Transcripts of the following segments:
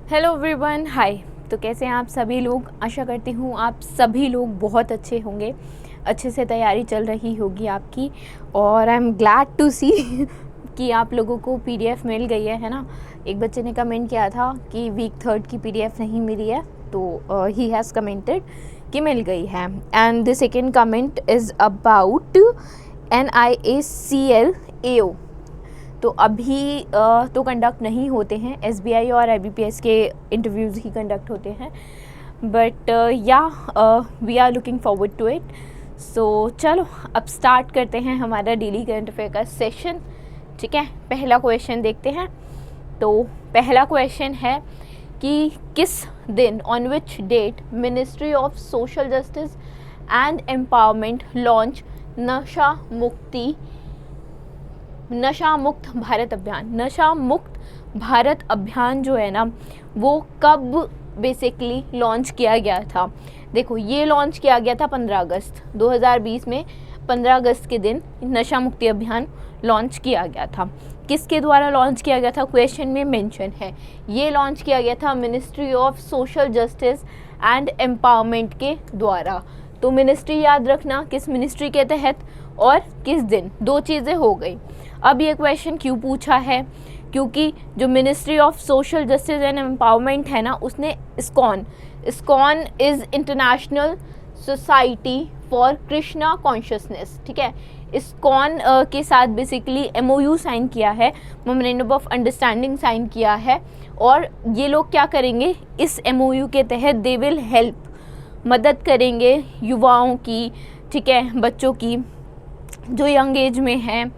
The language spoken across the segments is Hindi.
हेलो एवरीवन, हाय। तो कैसे हैं आप सभी लोग? आशा करती हूँ आप सभी लोग बहुत अच्छे होंगे, अच्छे से तैयारी चल रही होगी आपकी। और आई एम ग्लैड टू सी कि आप लोगों को पीडीएफ मिल गई है ना। एक बच्चे ने कमेंट किया था कि वीक 3 की पीडीएफ नहीं मिली है, तो ही हैज़ कमेंटेड कि मिल गई है। And the second comment is about NIACL AO। तो अभी तो कंडक्ट नहीं होते हैं, SBI और IBPS के इंटरव्यूज़ ही कंडक्ट होते हैं, बट या we are looking forward to it. So चलो अब स्टार्ट करते हैं हमारा डेली करंट अफेयर का सेशन। ठीक है, पहला क्वेश्चन देखते हैं। तो पहला क्वेश्चन है कि किस दिन, on which date, ministry of social justice and empowerment launch Nasha Mukt Bharat अभियान। नशा मुक्त भारत अभियान जो है ना, वो कब बेसिकली लॉन्च किया गया था? देखो, ये लॉन्च किया गया था 15 अगस्त 2020 में। 15 अगस्त के दिन नशा मुक्ति अभियान लॉन्च किया गया था। किसके द्वारा लॉन्च किया गया था? क्वेश्चन में मेंशन है। ये लॉन्च किया गया था ministry of social justice and empowerment के द्वारा। तो मिनिस्ट्री याद रखना, किस मिनिस्ट्री के तहत और किस दिन, दो चीज़ें हो गई। अब ये क्वेश्चन क्यों पूछा है? क्योंकि जो ministry of social justice and empowerment है ना, उसने ISKCON is international society for Krishna consciousness, ठीक है, इस्कॉन के साथ बेसिकली MOU साइन किया है, मेमोरेंडम ऑफ अंडरस्टैंडिंग साइन किया है। और ये लोग क्या करेंगे इस MOU के तहत? दे विल हेल्प, मदद करेंगे युवाओं की, ठीक है, बच्चों की जो यंग एज में हैं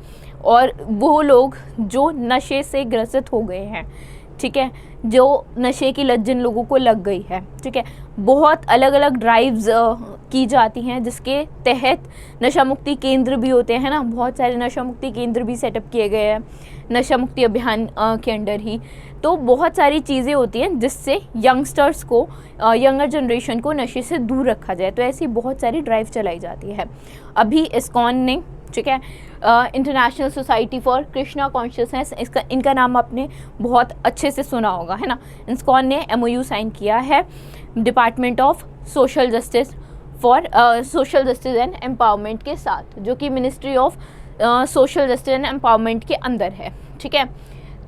और वो लोग जो नशे से ग्रसित हो गए हैं, ठीक है, जो नशे की लत जिन लोगों को लग गई है, ठीक है। बहुत अलग अलग ड्राइव्स की जाती हैं जिसके तहत नशा मुक्ति केंद्र भी होते हैं ना, बहुत सारे नशा मुक्ति केंद्र भी सेटअप किए गए हैं नशा मुक्ति अभियान के अंडर ही। तो बहुत सारी चीज़ें होती हैं जिससे यंगस्टर्स को, यंगर जनरेशन को नशे से दूर रखा जाए। तो ऐसी बहुत सारी ड्राइव चलाई जाती है। अभी इस्कॉन ने, ठीक है, international society for Krishna consciousness, इनका नाम आपने बहुत अच्छे से सुना होगा, है ना। इस्कॉन ने MOU साइन किया है department of social justice and empowerment के साथ, जो कि ministry of social justice and empowerment के अंदर है, ठीक है।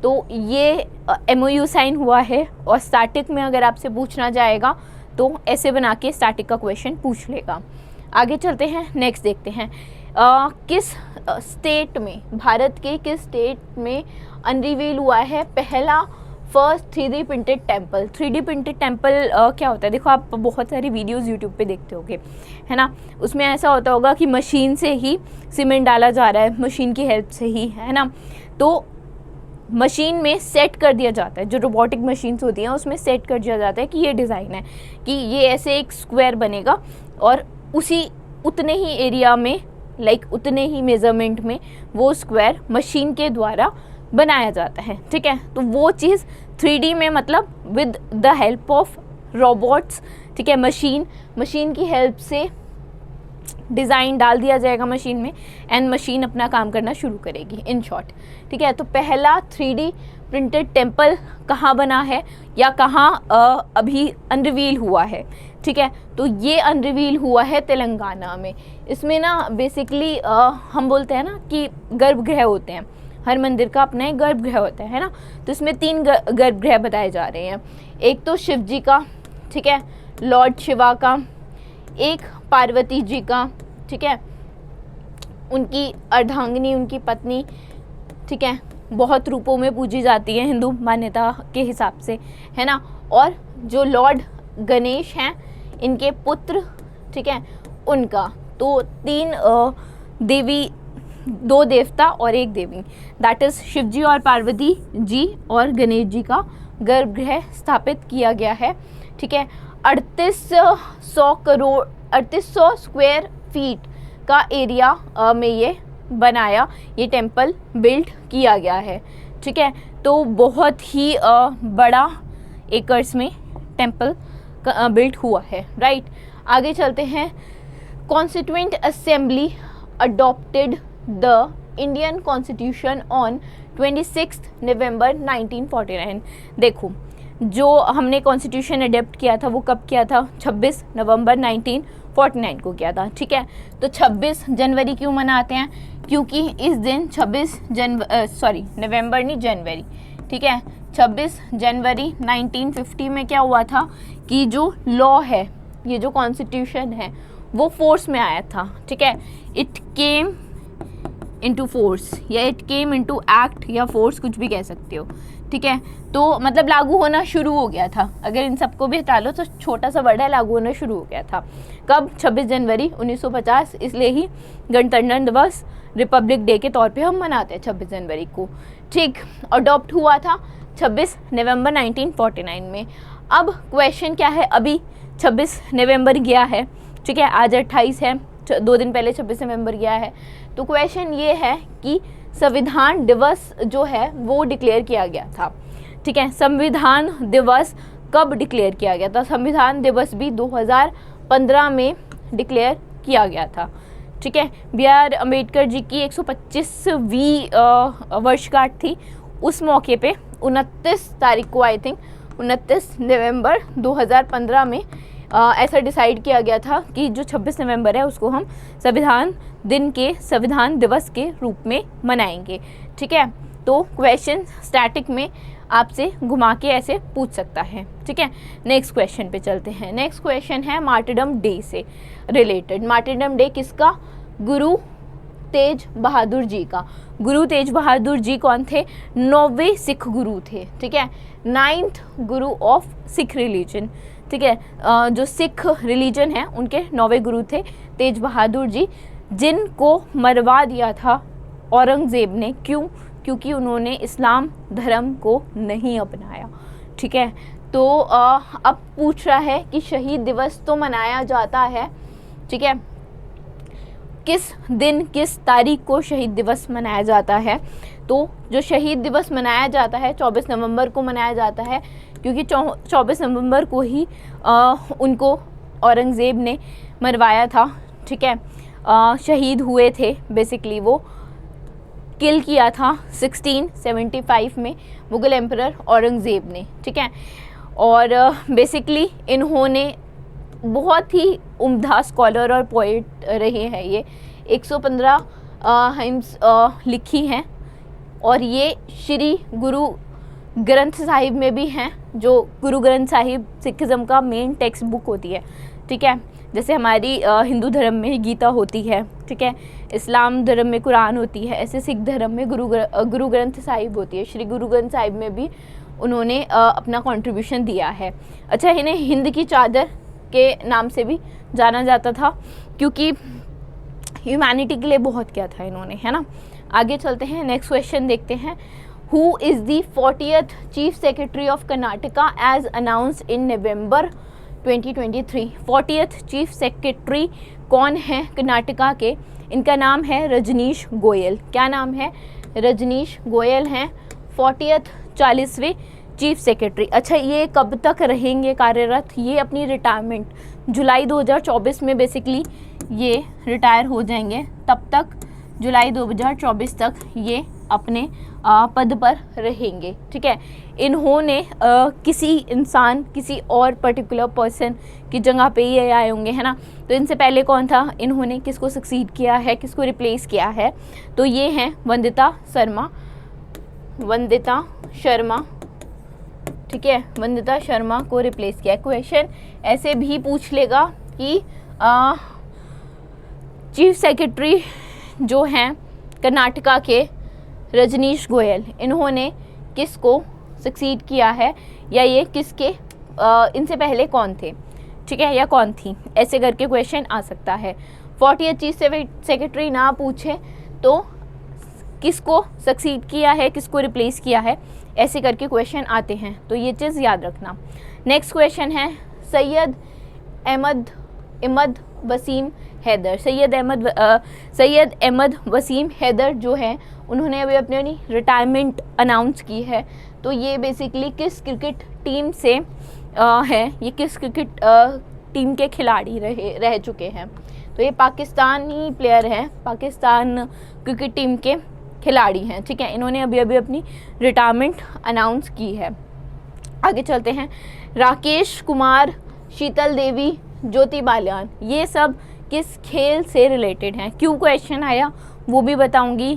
तो ये MOU साइन हुआ है। और स्टैटिक में अगर आपसे पूछना जाएगा तो ऐसे बना के स्टैटिक का क्वेश्चन पूछ लेगा। आगे चलते हैं, नेक्स्ट देखते हैं। किस स्टेट में, भारत के किस स्टेट में अनरिवील हुआ है पहला first 3D printed temple? 3D printed temple क्या होता है? देखो, आप बहुत सारी वीडियोस यूट्यूब पे देखते होगे, है ना। उसमें ऐसा होता होगा कि मशीन से ही सीमेंट डाला जा रहा है, मशीन की हेल्प से ही, है ना। तो मशीन में सेट कर दिया जाता है, जो रोबोटिक मशीन्स होती हैं उसमें सेट कर दिया जाता है कि ये डिज़ाइन है, कि ये ऐसे एक स्क्वायर बनेगा और उतने ही एरिया में, उतने ही मेज़रमेंट में वो स्क्वायर मशीन के द्वारा बनाया जाता है, ठीक है। तो वो चीज़ 3D में, मतलब with the help of robots, ठीक है, मशीन की हेल्प से डिज़ाइन डाल दिया जाएगा मशीन में एंड मशीन अपना काम करना शुरू करेगी, इन शॉर्ट, ठीक है। तो पहला 3D प्रिंटेड टेम्पल कहाँ बना है या कहाँ अभी अनरिवील हुआ है, ठीक है। तो ये अनरिवील हुआ है तेलंगाना में। इसमें ना बेसिकली हम बोलते हैं ना कि गर्भगृह होते हैं, हर मंदिर का अपना एक गर्भगृह होता है ना। तो इसमें 3 गर्भगृह बताए जा रहे हैं। एक तो शिव जी का, ठीक है, लॉर्ड शिवा का, एक पार्वती जी का, ठीक है, उनकी अर्धांगिनी, उनकी पत्नी, ठीक है, बहुत रूपों में पूजी जाती है हिंदू मान्यता के हिसाब से, है ना। और जो लॉर्ड गणेश हैं, इनके पुत्र, ठीक है, उनका। तो 3 देवी, 2 देवता और 1 देवी, दैट इज़ शिव जी और पार्वती जी और गणेश जी का गर्भगृह स्थापित किया गया है, ठीक है। 3800 स्क्वायर फीट का एरिया में ये टेम्पल बिल्ड किया गया है, ठीक है। तो बहुत ही बड़ा एकर्स में टेम्पल बिल्ड हुआ है, राइट। आगे चलते हैं। Constituent assembly adopted the Indian constitution on 26 नवंबर 1949। देखो जो हमने कॉन्स्टिट्यूशन अडेप्ट किया था वो कब किया था, 26 नवंबर 1949 को किया था। ठीक है, तो 26 जनवरी क्यों मनाते हैं, क्योंकि इस दिन 26 नवंबर नहीं जनवरी, ठीक है, 26 जनवरी 1950 में क्या हुआ था कि जो लॉ है, ये जो कॉन्स्टिट्यूशन है वो फोर्स में आया था। ठीक है, इट केम इनटू फोर्स या इट केम इनटू एक्ट या फोर्स, कुछ भी कह सकते हो। ठीक है, तो मतलब लागू होना शुरू हो गया था। अगर इन सबको भी हटा लो तो छोटा सा वर्ड है, लागू होना शुरू हो गया था। कब, 26 जनवरी 1950, इसलिए ही गणतंत्र दिवस रिपब्लिक डे के तौर पे हम मनाते हैं 26 जनवरी को। ठीक, अडॉप्ट हुआ था 26 नवंबर 1949 में। अब क्वेश्चन क्या है, अभी 26 नवंबर गया है, ठीक है, आज 28 है, 2 दिन पहले 26 नवंबर गया है। तो क्वेश्चन ये है कि संविधान दिवस जो है वो डिक्लेयर किया गया था। ठीक है, संविधान दिवस कब डिक्लेयर किया गया था, संविधान दिवस भी 2015 में डिक्लेयर किया गया था। ठीक है, बी आर अम्बेडकर जी की 125वीं वर्षगांठ थी। उस मौके पे 29 तारीख को, आई थिंक 29 नवंबर 2015 में ऐसा डिसाइड किया गया था कि जो 26 नवंबर है उसको हम संविधान दिन के, संविधान दिवस के रूप में मनाएंगे। ठीक है, तो क्वेश्चन स्टैटिक में आपसे घुमा के ऐसे पूछ सकता है। ठीक है, नेक्स्ट क्वेश्चन पे चलते हैं। नेक्स्ट क्वेश्चन है मार्टिरडम डे से रिलेटेड। मार्टिरडम डे किसका, गुरु तेज बहादुर जी का। गुरु तेज बहादुर जी कौन थे, 9वें सिख गुरु थे। ठीक है, 9th Guru of Sikh religion. ठीक है, जो सिख रिलीजन है उनके 9वें गुरु थे तेज बहादुर जी, जिनको मरवा दिया था औरंगज़ेब ने। क्यों, क्योंकि उन्होंने इस्लाम धर्म को नहीं अपनाया। ठीक है, तो अब पूछ रहा है कि शहीद दिवस तो मनाया जाता है, ठीक है, किस दिन किस तारीख को शहीद दिवस मनाया जाता है। तो जो शहीद दिवस मनाया जाता है 24 नवंबर को मनाया जाता है, क्योंकि 24 नवंबर को ही उनको औरंगज़ेब ने मरवाया था। ठीक है, शहीद हुए थे, बेसिकली वो किल किया था 1675 में मुग़ल एम्परर औरंगज़ेब ने। ठीक है, और बेसिकली इन्होंने बहुत ही उम्दा स्कॉलर और पोइट रहे हैं। ये 115 हाइम्स लिखी हैं और ये श्री गुरु ग्रंथ साहिब में भी हैं, जो गुरु ग्रंथ साहिब सिखिज़म का मेन टेक्स्ट बुक होती है। ठीक है, जैसे हमारी हिंदू धर्म में गीता होती है, ठीक है, इस्लाम धर्म में कुरान होती है, ऐसे सिख धर्म में गुरु ग्रंथ साहिब होती है। श्री गुरु ग्रंथ साहिब में भी उन्होंने अपना कंट्रीब्यूशन दिया है। अच्छा, इन्हें हिंद की चादर के नाम से भी जाना जाता था, क्योंकि ह्यूमैनिटी के लिए बहुत किया था इन्होंने, है ना। आगे चलते हैं, नेक्स्ट क्वेश्चन देखते हैं। Who is the 40th chief secretary of Karnataka as announced in November 2023। 40th chief secretary कौन है कर्नाटका के, इनका नाम है रजनीश गोयल। क्या नाम है, रजनीश गोयल हैं 40th 40वें चीफ सेक्रेटरी। अच्छा, ये कब तक रहेंगे कार्यरत, ये अपनी रिटायरमेंट जुलाई 2024 में बेसिकली ये रिटायर हो जाएंगे। तब तक जुलाई 2024 तक ये अपने पद पर रहेंगे। ठीक है, इन्होंने किसी इंसान, किसी और पर्टिकुलर पर्सन की जगह पे ये आए होंगे, है ना। तो इनसे पहले कौन था, इन्होंने किसको सक्सीड किया है, किसको रिप्लेस किया है, तो ये हैं वंदिता शर्मा। ठीक है, वंदिता शर्मा को रिप्लेस किया। क्वेश्चन ऐसे भी पूछ लेगा कि चीफ सेक्रेटरी जो हैं कर्नाटका के रजनीश गोयल, इन्होंने किसको सक्सीड किया है, या ये किसके इनसे पहले कौन थे, ठीक है, या कौन थी, ऐसे करके क्वेश्चन आ सकता है। 40th चीफ सेक्रेटरी ना पूछे तो किसको सक्सीड किया है, किसको रिप्लेस किया है, ऐसे करके क्वेश्चन आते हैं, तो ये चीज़ याद रखना। नेक्स्ट क्वेश्चन है सैयद अहमद वसीम हैदर। सैयद अहमद वसीम हैदर जो हैं, उन्होंने अभी अपनी रिटायरमेंट अनाउंस की है। तो ये बेसिकली किस क्रिकेट टीम से हैं, ये किस क्रिकेट टीम के खिलाड़ी रह चुके हैं, तो ये पाकिस्तानी प्लेयर हैं, पाकिस्तान क्रिकेट टीम के खिलाड़ी हैं, ठीक है। इन्होंने अभी अभी अपनी रिटायरमेंट अनाउंस की है। आगे चलते हैं, राकेश कुमार, शीतल देवी, ज्योति बालियान, ये सब किस खेल से रिलेटेड हैं? क्यों क्वेश्चन आया वो भी बताऊंगी,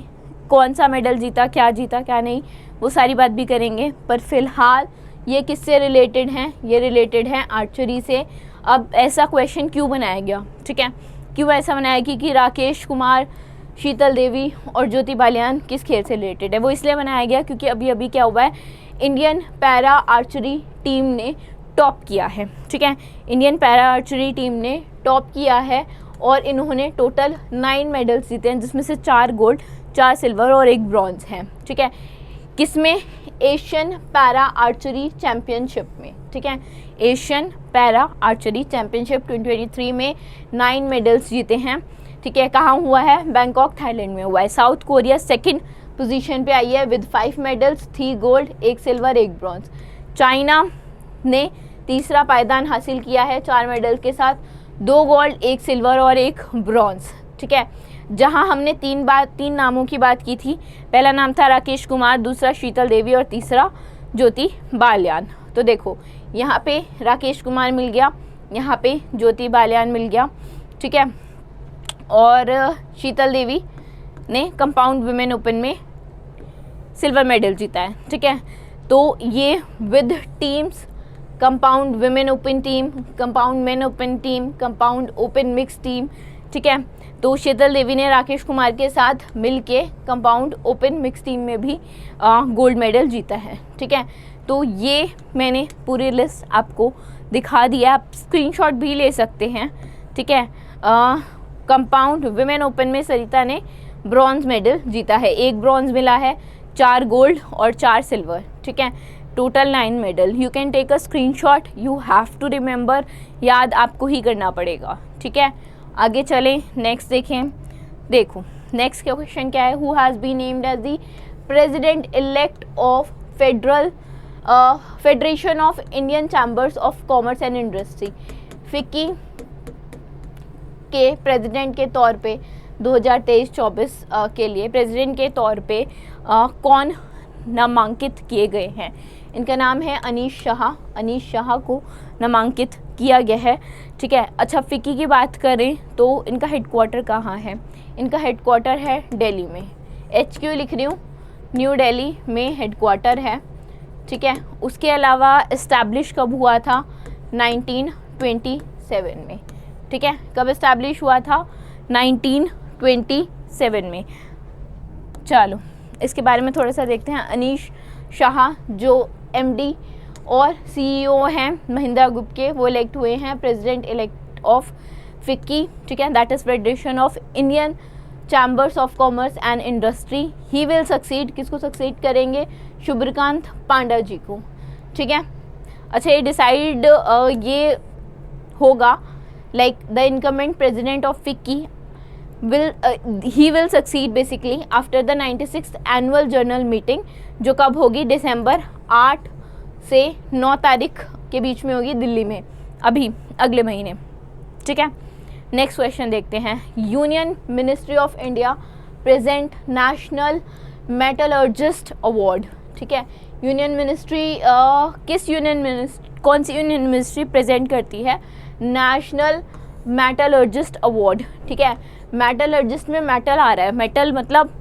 कौन सा मेडल जीता क्या नहीं, वो सारी बात भी करेंगे। पर फिलहाल ये किससे रिलेटेड हैं? ये रिलेटेड हैं आर्चरी से। अब ऐसा क्वेश्चन क्यों बनाया गया, ठीक है, क्यों ऐसा बनाया कि राकेश कुमार, शीतल देवी और ज्योति बालियान किस खेल से रिलेटेड है? वो इसलिए बनाया गया क्योंकि अभी अभी क्या हुआ है, इंडियन पैरा आर्चरी टीम ने टॉप किया है, ठीक है। इंडियन पैरा आर्चरी टीम ने टॉप किया है और इन्होंने टोटल 9 मेडल्स जीते हैं, जिसमें से 4 गोल्ड, 4 सिल्वर और 1 ब्रॉन्ज हैं, ठीक है। किसमें? एशियन पैरा आर्चरी चैम्पियनशिप में, ठीक है। एशियन पैरा आर्चरी चैम्पियनशिप 2023 में 9 मेडल्स जीते हैं, ठीक है। कहाँ हुआ है? बैंकॉक, थाईलैंड में हुआ है। साउथ कोरिया सेकंड पोजीशन पे आई है with 5 medals, 3 gold, 1 silver, 1 bronze. China ने तीसरा पायदान हासिल किया है 4 मेडल के साथ, 2 गोल्ड, 1 सिल्वर और 1 ब्रॉन्ज, ठीक है। जहां हमने 3 नामों की बात की थी, पहला नाम था राकेश कुमार, दूसरा शीतल देवी और तीसरा ज्योति बालियान। तो देखो यहाँ पे राकेश कुमार मिल गया, यहाँ पे ज्योति बालियान मिल गया, ठीक है। और शीतल देवी ने कंपाउंड वुमेन ओपन में सिल्वर मेडल जीता है, ठीक है। तो ये with teams, compound women open team, compound main open team, compound open mix team, ठीक है। तो शीतल देवी ने राकेश कुमार के साथ मिलके कंपाउंड ओपन मिक्स टीम में भी गोल्ड मेडल जीता है, ठीक है। तो ये मैंने पूरी लिस्ट आपको दिखा दिया, आप स्क्रीनशॉट भी ले सकते हैं, ठीक है। कंपाउंड वुमेन ओपन में सरिता ने ब्रॉन्ज मेडल जीता है, 1 ब्रॉन्ज मिला है, 4 गोल्ड और 4 सिल्वर, ठीक है। Total 9 medal. You can take a screenshot, you have to remember, याद आपको ही करना पड़ेगा, ठीक है। आगे चलें, नेक्स्ट देखें। देखो नेक्स्ट क्वेश्चन क्या है, who has been named as the president elect of Federation of Indian Chambers of Commerce and Industry. FICCI के प्रेसिडेंट के तौर पे 2023-24 के लिए प्रेसिडेंट के तौर पे कौन नामांकित किए गए हैं? इनका नाम है अनीश शाह। अनीश शाह को नामांकित किया गया है, ठीक है। अच्छा, फिक्की की बात करें तो इनका हेडक्वार्टर कहाँ है? इनका हेडक्वार्टर है दिल्ली में, HQ लिख रही हूँ, न्यू दिल्ली में हेडक्वार्टर है, ठीक है। उसके अलावा इस्टेब्लिश कब हुआ था? 1927 में, ठीक है। कब इस्टेब्लिश हुआ था? 1927 में। चलो इसके बारे में थोड़ा सा देखते हैं। अनीश शाह जो MD और CEO हैं महिंद्रा ग्रुप के, वो इलेक्ट हुए हैं प्रेसिडेंट इलेक्ट ऑफ फिक्की, ठीक है, that is federation of Indian Chambers of Commerce and industry. He will succeed, किसको सक्सीड करेंगे? शुभ्रकांत पांडा जी को, ठीक है। अच्छा, ये डिसाइड ये होगा like the incumbent president of FICCI he will succeed basically after the 96th annual general meeting, जो कब होगी? दिसंबर 8 से 9 तारीख के बीच में होगी दिल्ली में, अभी अगले महीने, ठीक है। नेक्स्ट क्वेश्चन देखते हैं। Union ministry of India present national metallurgist award, ठीक है। यूनियन मिनिस्ट्री कौन सी यूनियन मिनिस्ट्री प्रेजेंट करती है? नेशनल मेटलर्जिस्ट अवार्ड, ठीक है। मेटलर्जिस्ट में मेटल आ रहा है, मेटल मतलब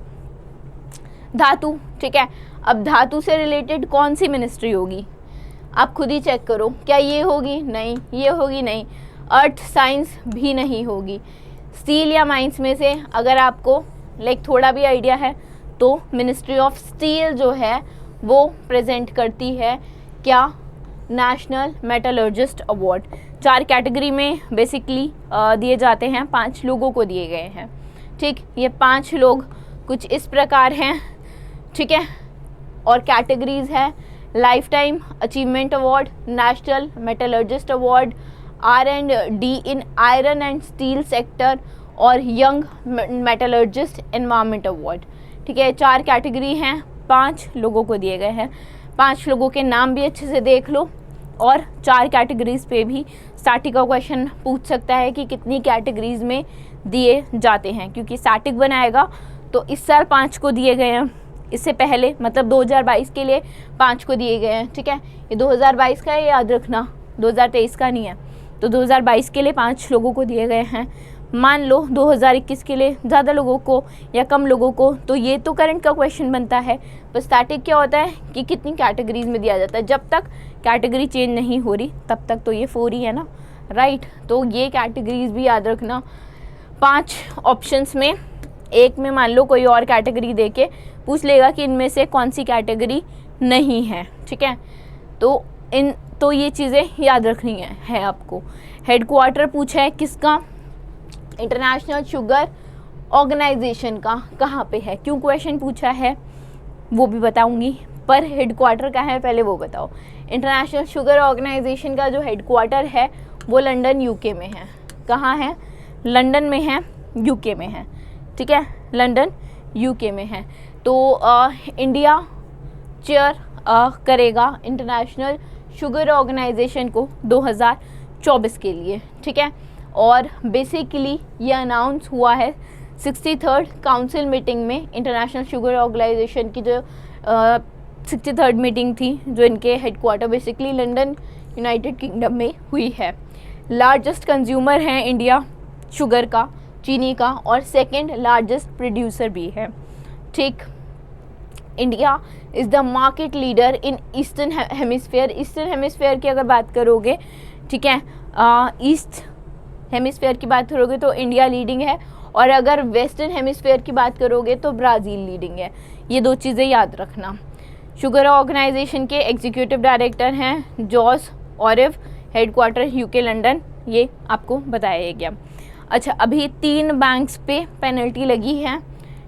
धातु, ठीक है। अब धातु से रिलेटेड कौन सी मिनिस्ट्री होगी? आप खुद ही चेक करो, क्या ये होगी? नहीं। ये होगी? नहीं। अर्थ साइंस भी नहीं होगी। स्टील या माइंस में से अगर आपको लाइक थोड़ा भी आइडिया है तो मिनिस्ट्री ऑफ स्टील जो है वो प्रेजेंट करती है क्या? National metallurgist award. 4 कैटेगरी में बेसिकली दिए जाते हैं, 5 लोगों को दिए गए हैं, ठीक। ये 5 लोग कुछ इस प्रकार हैं, ठीक है। और कैटेगरीज है life time achievement award, national metallurgist award, R&D in iron and steel sector और यंग मेटलर्जिस्ट एनवायरमेंट अवार्ड, ठीक है। 4 कैटेगरी हैं, 5 लोगों को दिए गए हैं। 5 लोगों के नाम भी अच्छे से देख लो, और 4 कैटेगरीज पे भी स्टैटिक का क्वेश्चन पूछ सकता है कि कितनी कैटेगरीज में दिए जाते हैं, क्योंकि स्टैटिक बनाएगा तो इस साल 5 को दिए गए हैं, इससे पहले मतलब 2022 के लिए 5 को दिए गए हैं, ठीक है। ये 2022 का है, याद रखना, 2023 का नहीं है। तो 2022 के लिए 5 लोगों को दिए गए हैं। मान लो 2021 के लिए ज़्यादा लोगों को या कम लोगों को, तो ये तो करंट का क्वेश्चन बनता है। पर स्टैटिक क्या होता है कि कितनी कैटेगरीज में दिया जाता है, जब तक कैटेगरी चेंज नहीं हो रही तब तक तो ये 4 ही है ना, राइट। तो ये कैटेगरीज भी याद रखना। 5 ऑप्शंस में एक में मान लो कोई और कैटेगरी दे के पूछ लेगा कि इनमें से कौन सी कैटेगरी नहीं है, ठीक है। तो ये चीज़ें याद रखनी है आपको। हेडक्वार्टर पूछा है किसका, इंटरनेशनल शुगर ऑर्गेनाइजेशन का, कहाँ पे है, क्यों क्वेश्चन पूछा है वो भी बताऊंगी, पर हेडक्वार्टर कहाँ है पहले वो बताओ। इंटरनेशनल शुगर ऑर्गेनाइजेशन का जो हेडक्वार्टर है वो लंदन यूके में है। कहाँ है, लंदन में है, यूके में है, ठीक है, लंदन यूके में है। तो इंडिया चेयर करेगा इंटरनेशनल शुगर ऑर्गेनाइजेशन को 2024 के लिए, ठीक है। और बेसिकली ये अनाउंस हुआ है 63rd काउंसिल मीटिंग में। इंटरनेशनल शुगर ऑर्गेनाइजेशन की जो 63rd मीटिंग थी, जो इनके headquarter basically London United kingdom में हुई है। लार्जेस्ट कंज्यूमर हैं इंडिया शुगर का, चीनी का, और सेकंड लार्जेस्ट प्रोड्यूसर भी है, ठीक। India is the market leader in eastern hemisphere. Eastern hemisphere की अगर बात करोगे, ठीक है, ईस्ट हेमिस्फेयर की बात करोगे तो इंडिया लीडिंग है, और अगर वेस्टर्न हेमिस्फेयर की बात करोगे तो ब्राज़ील लीडिंग है। ये 2 चीज़ें याद रखना। शुगर ऑर्गेनाइजेशन के एग्जीक्यूटिव डायरेक्टर हैं जॉस ऑलिव, हेडक्वार्टर यूके लंदन, ये आपको बताया गया। अच्छा, अभी 3 बैंक्स पे पेनल्टी लगी है,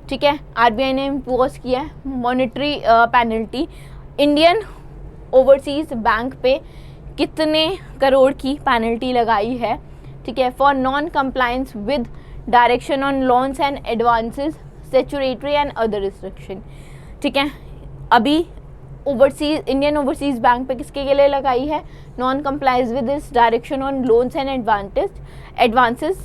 ठीक है, आरबीआई ने इम्पोज किया है monetary penalty. Indian overseas bank पे कितने करोड़ की पेनल्टी लगाई है, ठीक है, for non compliance with direction on loans and advances, statutory and other restriction, ठीक है। अभी इंडियन ओवरसीज बैंक पे किसके लिए लगाई है, non compliance with this direction on loans and advances,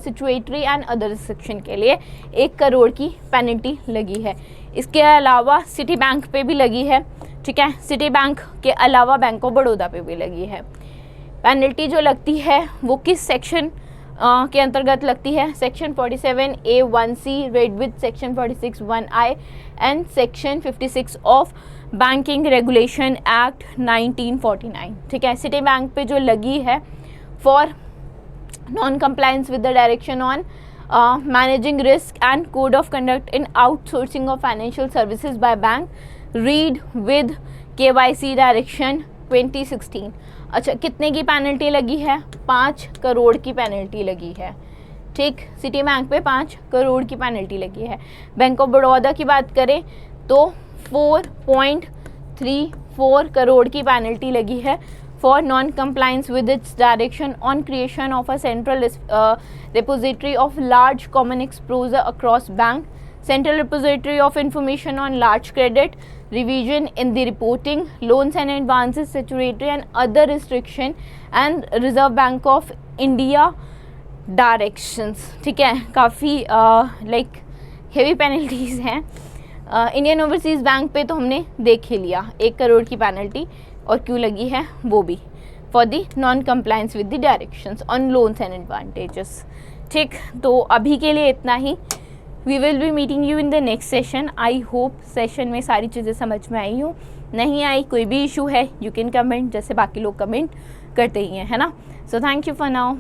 statutory and other restriction के लिए 1 करोड़ की पेनल्टी लगी है। इसके अलावा सिटी बैंक पे भी लगी है, ठीक है, सिटी बैंक के अलावा बैंक ऑफ बड़ौदा पे भी लगी है। पेनल्टी जो लगती है वो किस सेक्शन के अंतर्गत लगती है, section 47A(1)(c) read with section 46(1)(i) and section 56 of banking regulation act 1949, ठीक है। सिटी बैंक पे जो लगी है for non compliance with the direction on managing risk and code of conduct in outsourcing of financial services by bank, read with KYC direction 2016। अच्छा, कितने की पेनल्टी लगी है, 5 करोड़ की पेनल्टी लगी है, ठीक। सिटी बैंक पे 5 करोड़ की पेनल्टी लगी है। बैंक ऑफ बड़ौदा की बात करें तो 4.34 करोड़ की पेनल्टी लगी है for non compliance with its direction on creation of a central repository of large common exposure across bank, Central Repository of Information on Large Credit, revision in the reporting, loans and advances, statutory and other restriction, and Reserve Bank of India directions, ठीक है। काफ़ी लाइक हेवी पेनल्टीज़ हैं। इंडियन ओवरसीज़ बैंक पे तो हमने देख ही लिया 1 करोड़ की पेनल्टी, और क्यों लगी है वो भी, for the non compliance with the directions on loans and advantages, ठीक। तो अभी के लिए इतना ही। We will be meeting you in the next session. I hope session में सारी चीज़ें समझ में आई हूँ, नहीं आई कोई भी इशू है यू कैन कमेंट, जैसे बाकी लोग कमेंट करते ही हैं, है ना। So thank you for now.